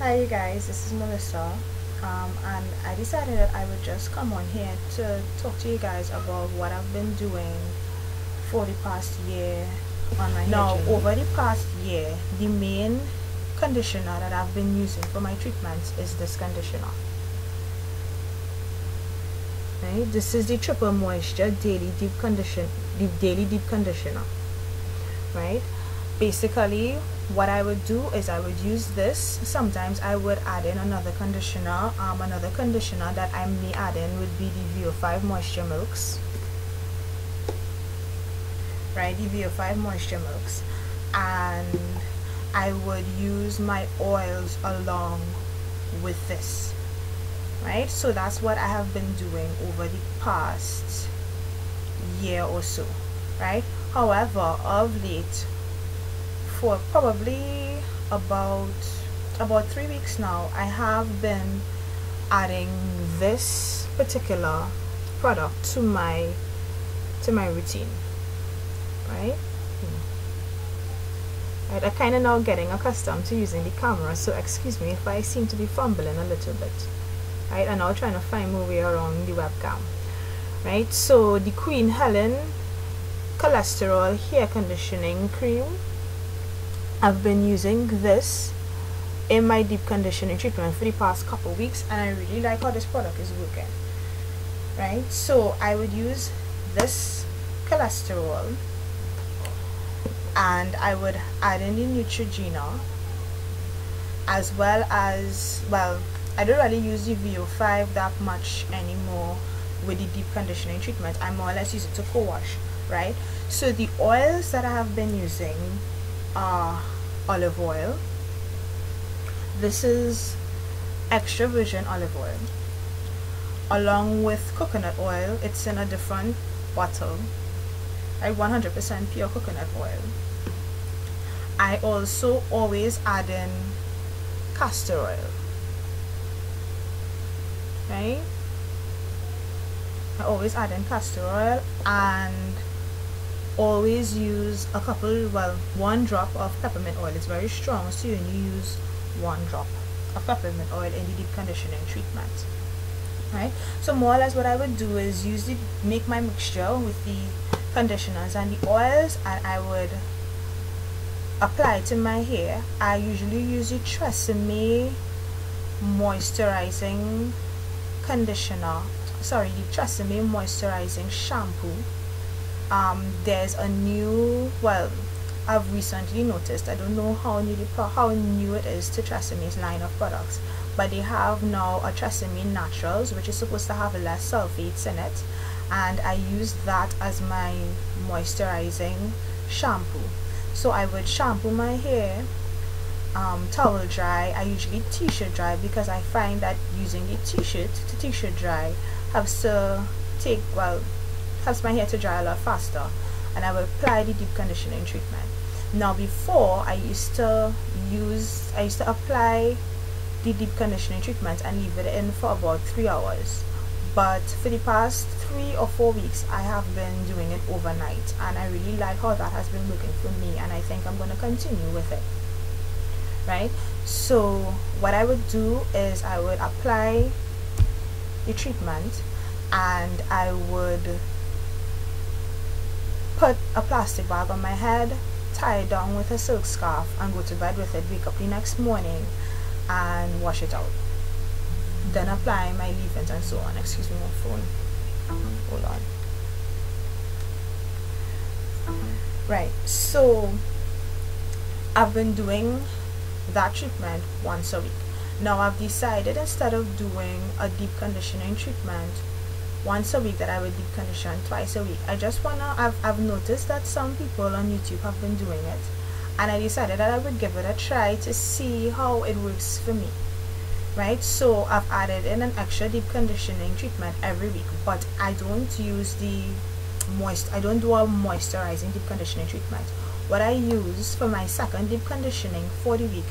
Hi you guys, this is Melissa, and I decided that I would just come on here to talk to you guys about what I've been doing for the past year on my hair journey. Over the past year, the main conditioner that I've been using for my treatments is this conditioner. Right? This is the Triple Moisture Daily Deep Conditioner. Right? Basically, what I would do is I would use this. Sometimes I would add in another conditioner. Another conditioner that I may add in would be the VO5 Moisture Milks. Right, the VO5 Moisture Milks. And I would use my oils along with this. Right, so that's what I have been doing over the past year or so. Right, however, of late, for probably about 3 weeks now, I have been adding this particular product to my routine. Right, right, I'm kind of now getting accustomed to using the camera, so excuse me if I seem to be fumbling a little bit. Right, I'm now trying to find my way around the webcam. Right, so the Queen Helen Castor Oil hair conditioning cream, I've been using this in my deep conditioning treatment for the past couple weeks, and I really like how this product is working. Right, so I would use this Castor Oil, and I would add in the Neutrogena, as well as, well, I don't really use the VO5 that much anymore with the deep conditioning treatment. I more or less use it to co-wash. Right, so the oils that I have been using are olive oil. This is extra virgin olive oil, along with coconut oil. It's in a different bottle. Right, 100% pure coconut oil. I also always add in castor oil. Right, I always add in castor oil, and always use a couple, well, 1 drop of peppermint oil. It's very strong, so you only use 1 drop of peppermint oil in the deep conditioning treatment. Right, so more or less what I would do is make my mixture with the conditioners and the oils, and I would apply it to my hair. I usually use the Tresemme moisturizing conditioner, sorry, the Tresemme moisturizing shampoo. There's a new, well, I've recently noticed, I don't know how new it is to Tresemme's line of products, but they have now a Tresemme Naturals, which is supposed to have less sulfates in it, and I use that as my moisturizing shampoo. So I would shampoo my hair, towel dry. I usually t-shirt dry, because I find that using the t-shirt to t-shirt dry helps my hair to dry a lot faster, and I will apply the deep conditioning treatment. Now, before, I used to apply the deep conditioning treatment and leave it in for about 3 hours, but for the past 3 or 4 weeks I have been doing it overnight, and I really like how that has been working for me, and I think I'm going to continue with it. Right, so what I would do is I would apply the treatment, and I would put a plastic bag on my head, tie it down with a silk scarf, and go to bed with it. Wake up the next morning and wash it out. Then apply my leave-ins and so on. Excuse me, my phone. Hold on. Right, so I've been doing that treatment once a week. Now I've decided, instead of doing a deep conditioning treatment once a week, that I would deep condition twice a week. I've noticed that some people on YouTube have been doing it, and I decided that I would give it a try to see how it works for me. Right, so I've added in an extra deep conditioning treatment every week, but I don't use I don't do a moisturizing deep conditioning treatment. What I use for my second deep conditioning for the week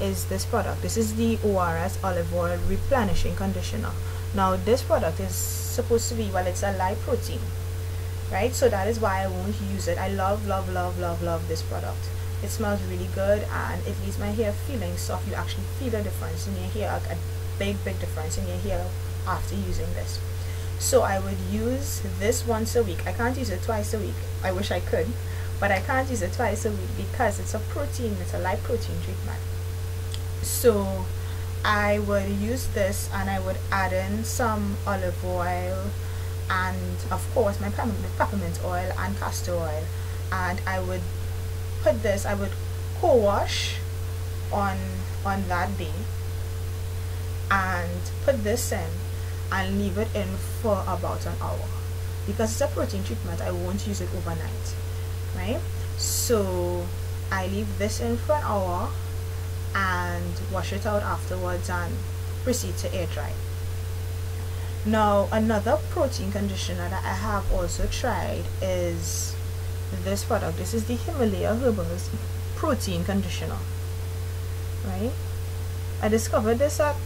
is this product. This is the ORS Olive Oil Replenishing Conditioner. Now this product is supposed to be, well, it's a light protein, right? So that is why I won't use it. I love this product. It smells really good and it leaves my hair feeling soft. You actually feel a difference in your hair, like a big difference in your hair after using this. So I would use this once a week. I can't use it twice a week. I wish I could, but I can't use it twice a week because it's a light protein treatment. So I would use this and I would add in some olive oil and of course my peppermint oil and castor oil, and I would put this, I would co-wash on that day and put this in and leave it in for about an hour. Because it's a protein treatment, I won't use it overnight, right? So I leave this in for an hour and wash it out afterwards and proceed to air dry. Now another protein conditioner that I have also tried is this product. This is the Himalaya Herbals protein conditioner, right? I discovered this at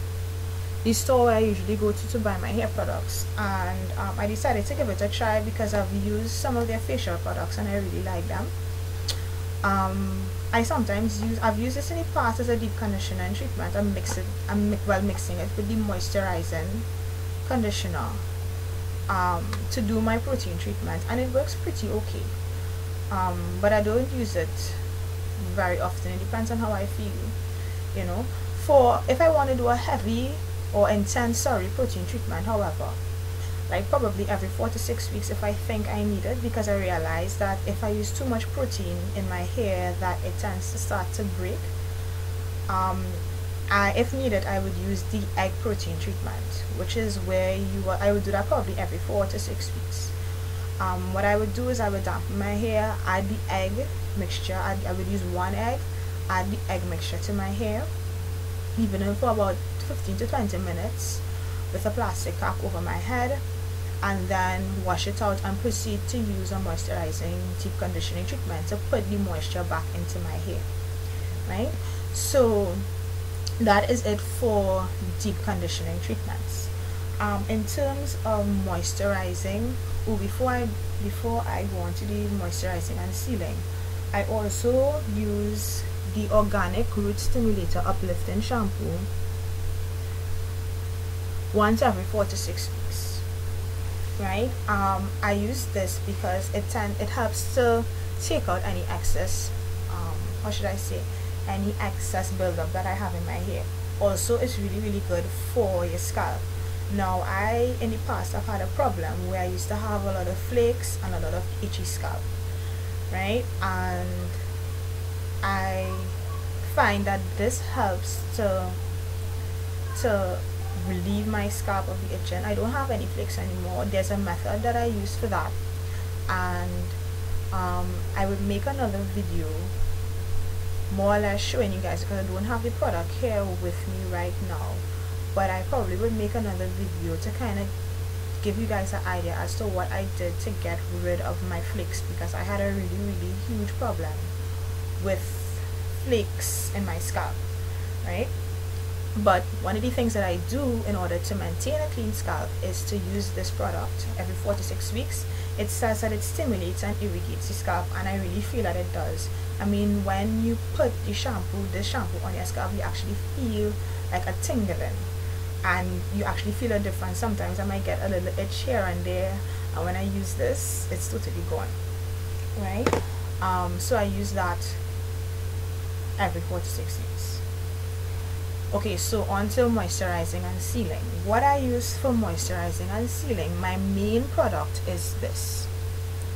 the store where I usually go to buy my hair products, and I decided to give it a try because I've used some of their facial products and I really like them. I've used this in the past as a deep conditioner and treatment. I'm mixing it with the moisturizing conditioner to do my protein treatment, and it works pretty okay. But I don't use it very often. It depends on how I feel, you know. For if I want to do a heavy or intense protein treatment, however, like probably every 4 to 6 weeks if I think I need it, because I realize that if I use too much protein in my hair that it tends to start to break. If needed, I would use the egg protein treatment, which is where I would do that probably every 4 to 6 weeks. What I would do is I would dampen my hair, add the egg mixture. I would use 1 egg, add the egg mixture to my hair, leave it in for about 15 to 20 minutes with a plastic cap over my head, and then wash it out and proceed to use a moisturizing deep conditioning treatment to put the moisture back into my hair, right? So that is it for deep conditioning treatments. In terms of moisturizing, before I go on to the moisturizing and sealing, I also use the organic root stimulator uplifting shampoo once every 4 to 6 weeks, right? I use this because it helps to take out any excess any excess buildup that I have in my hair. Also, it's really good for your scalp. Now, in the past I've had a problem where I used to have a lot of flakes and a lot of itchy scalp, right? And I find that this helps to relieve my scalp of the itching. I don't have any flakes anymore. There's a method that I use for that, and I would make another video more or less showing you guys, because I don't have the product here with me right now, but I probably would make another video to kind of give you guys an idea as to what I did to get rid of my flakes, because I had a really huge problem with flakes in my scalp, right? But one of the things that I do in order to maintain a clean scalp is to use this product every 4 to 6 weeks. It says that it stimulates and irrigates the scalp, and I really feel that it does. I mean, when you put this shampoo on your scalp, you actually feel like a tingling, and you actually feel a difference. Sometimes I might get a little itch here and there, and when I use this, it's totally gone, right? So I use that every 4 to 6 weeks. Okay, so on to moisturizing and sealing. What I use for moisturizing and sealing, my main product is this,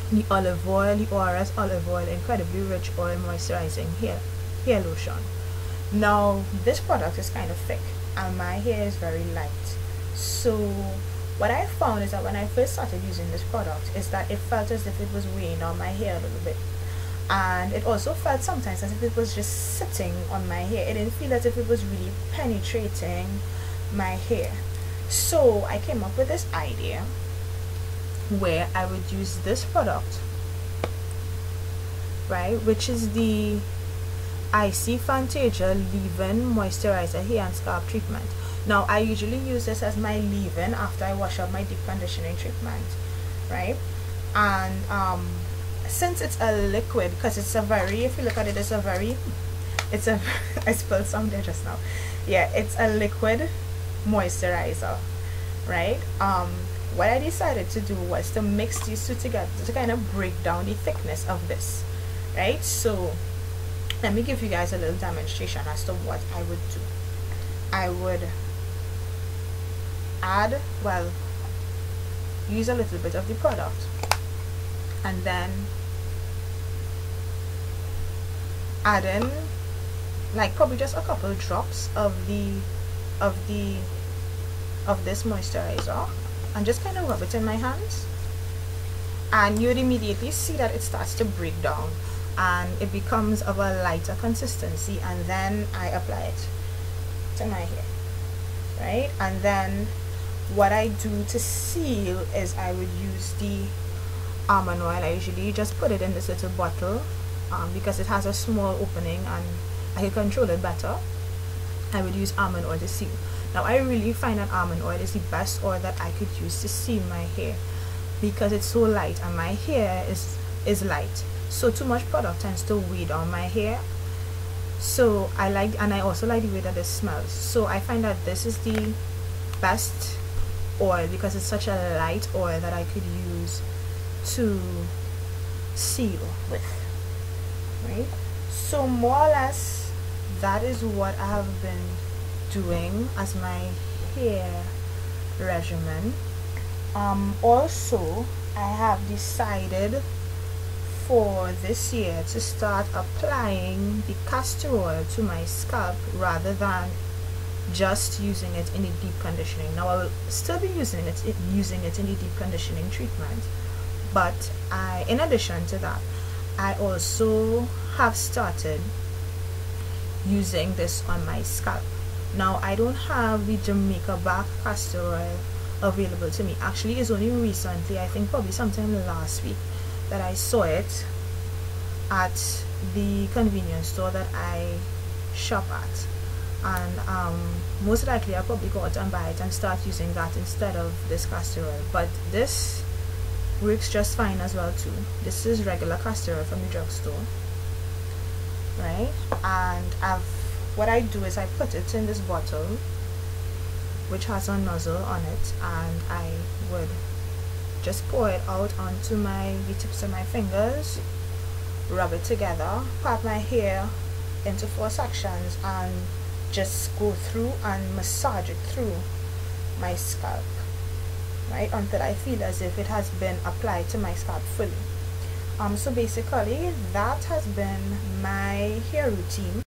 the olive oil, the ORS olive oil, incredibly rich oil moisturizing hair lotion. Now, this product is kind of thick and my hair is very light. So what I found is that when I first started using this product is that it felt as if it was weighing on my hair a little bit. And it also felt sometimes as if it was just sitting on my hair. It didn't feel as if it was really penetrating my hair. So I came up with this idea where I would use this product, right, which is the Fantasia leave-in moisturizer hair and scalp treatment. Now, I usually use this as my leave-in after I wash up my deep conditioning treatment, right? And since it's a liquid, because it's a very, if you look at it, it's a very, it's a I spilled some there just now. Yeah, it's a liquid moisturizer, right? What I decided to do was to mix these two together to kind of break down the thickness of this, right? So let me give you guys a little demonstration as to what I would do. I would add, well, use a little bit of the product, and then add in like probably just a couple drops of this moisturizer, and just kind of rub it in my hands, and you'd immediately see that it starts to break down and it becomes of a lighter consistency. And then I apply it to my hair, right? And then what I do to seal is I would use the almond oil. I usually just put it in this little bottle because it has a small opening and I can control it better. I would use almond oil to seal. Now I really find that almond oil is the best oil that I could use to seal my hair because it's so light, and my hair is light, so too much product tends to weigh down my hair. So I also like the way that it smells. So I find that this is the best oil because it's such a light oil that I could use to seal with, right? So more or less that is what I have been doing as my hair regimen. Also I have decided for this year to start applying the castor oil to my scalp rather than just using it in the deep conditioning. Now I will still be using it in the deep conditioning treatment, but in addition to that, I also have started using this on my scalp. Now I don't have the Jamaica Black castor oil available to me. Actually, it's only recently, I think probably sometime last week, that I saw it at the convenience store that I shop at, and most likely I'll probably go out and buy it and start using that instead of this castor oil. But this works just fine as well too. This is regular castor oil from the drugstore, right? And what I do is I put it in this bottle which has a nozzle on it, and I would just pour it out onto the tips of my fingers, rub it together, part my hair into 4 sections, and just go through and massage it through my scalp, right, until I feel as if it has been applied to my scalp fully. So basically that has been my hair routine